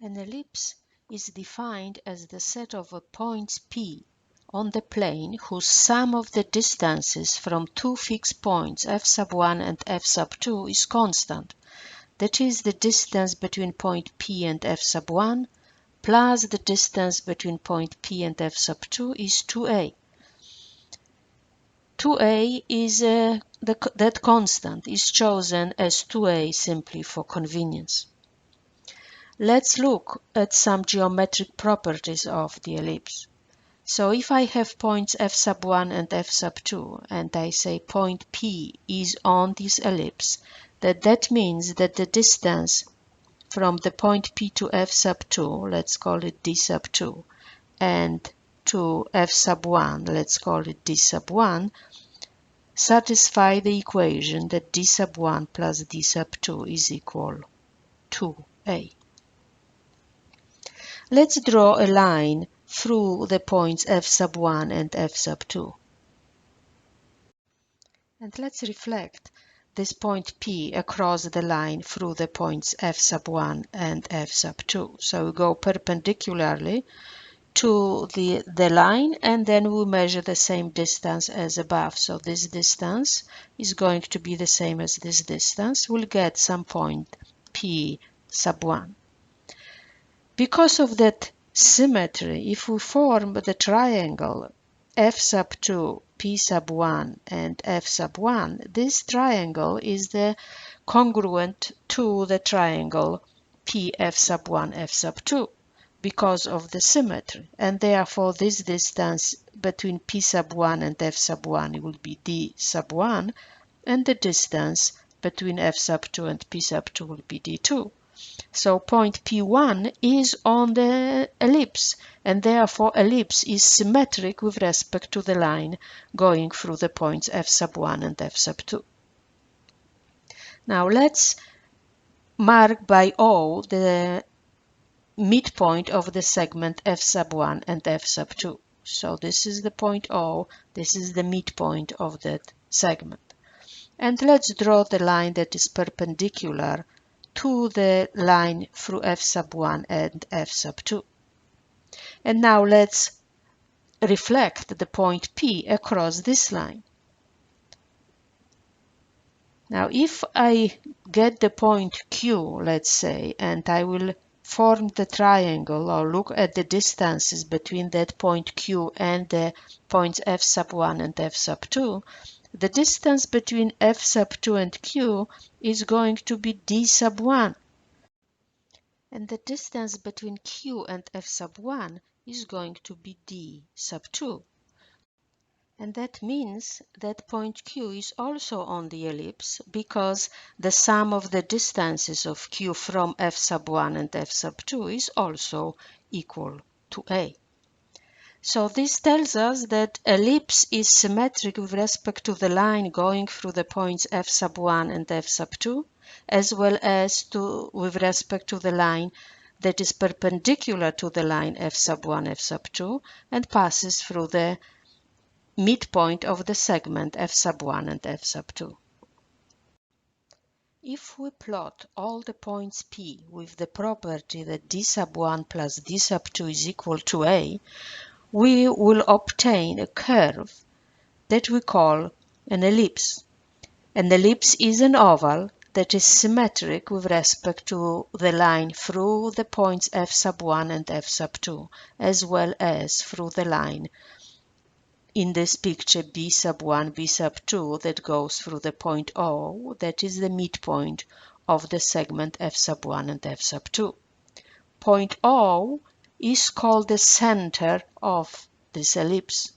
An ellipse is defined as the set of points P on the plane whose sum of the distances from two fixed points f sub 1 and f sub 2 is constant. That is, the distance between point P and f sub 1 plus the distance between point P and f sub 2 is 2a. 2a is that constant is chosen as 2a simply for convenience. Let's look at some geometric properties of the ellipse. So if I have points f sub 1 and f sub 2 and I say point P is on this ellipse, that means that the distance from the point P to f sub 2, let's call it d sub 2, and to f sub 1, let's call it d sub 1, satisfy the equation that d sub 1 plus d sub 2 is equal to a. Let's draw a line through the points f sub 1 and f sub 2. And let's reflect this point P across the line through the points f sub 1 and f sub 2. So we go perpendicularly to the line and then we measure the same distance as above. So this distance is going to be the same as this distance. We'll get some point P sub 1. Because of that symmetry, if we form the triangle f sub 2, p sub 1 and f sub 1, this triangle is the congruent to the triangle p f sub 1 f sub 2 because of the symmetry, and therefore this distance between p sub 1 and f sub 1 will be d sub 1, and the distance between f sub 2 and p sub 2 will be d2. So point P1 is on the ellipse, and therefore ellipse is symmetric with respect to the line going through the points f sub 1 and f sub 2. Now let's mark by O the midpoint of the segment f sub 1 and f sub 2. So this is the point O, this is the midpoint of that segment. And let's draw the line that is perpendicular to the line through f sub 1 and f sub 2. And now let's reflect the point P across this line. Now if I get the point Q, let's say, and I will form the triangle or look at the distances between that point Q and the points f sub 1 and f sub 2, the distance between f sub 2 and Q is going to be d sub 1. And the distance between Q and f sub 1 is going to be d sub 2. And that means that point Q is also on the ellipse because the sum of the distances of Q from f sub 1 and f sub 2 is also equal to a. So this tells us that ellipse is symmetric with respect to the line going through the points f sub 1 and f sub 2, as well as with respect to the line that is perpendicular to the line f sub 1, f sub 2, and passes through the midpoint of the segment f sub 1 and f sub 2. If we plot all the points P with the property that d sub 1 plus d sub 2 is equal to a, we will obtain a curve that we call an ellipse. An ellipse is an oval that is symmetric with respect to the line through the points f sub 1 and f sub 2, as well as through the line in this picture b sub 1, b sub 2 that goes through the point O, that is the midpoint of the segment f sub 1 and f sub 2. Point O is called the center of this ellipse.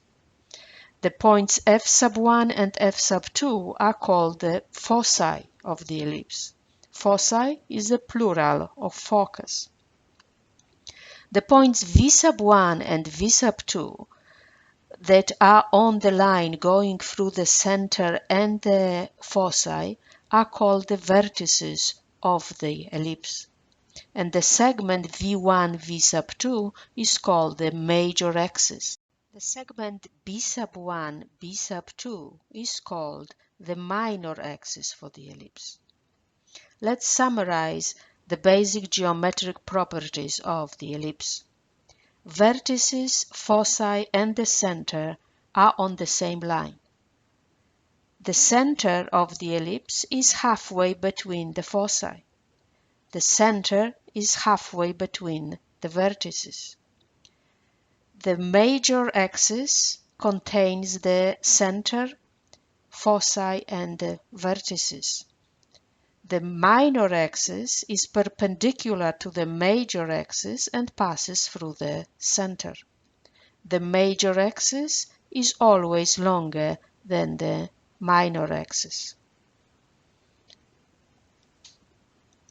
The points f sub 1 and f sub 2 are called the foci of the ellipse. Foci is the plural of focus. The points v sub 1 and v sub 2 that are on the line going through the center and the foci are called the vertices of the ellipse. And the segment v1, v sub 2 is called the major axis. The segment b sub 1, b sub 2 is called the minor axis for the ellipse. Let's summarize the basic geometric properties of the ellipse. Vertices, foci, and the center are on the same line. The center of the ellipse is halfway between the foci. The center is halfway between the vertices. The major axis contains the center, foci, and the vertices. The minor axis is perpendicular to the major axis and passes through the center. The major axis is always longer than the minor axis.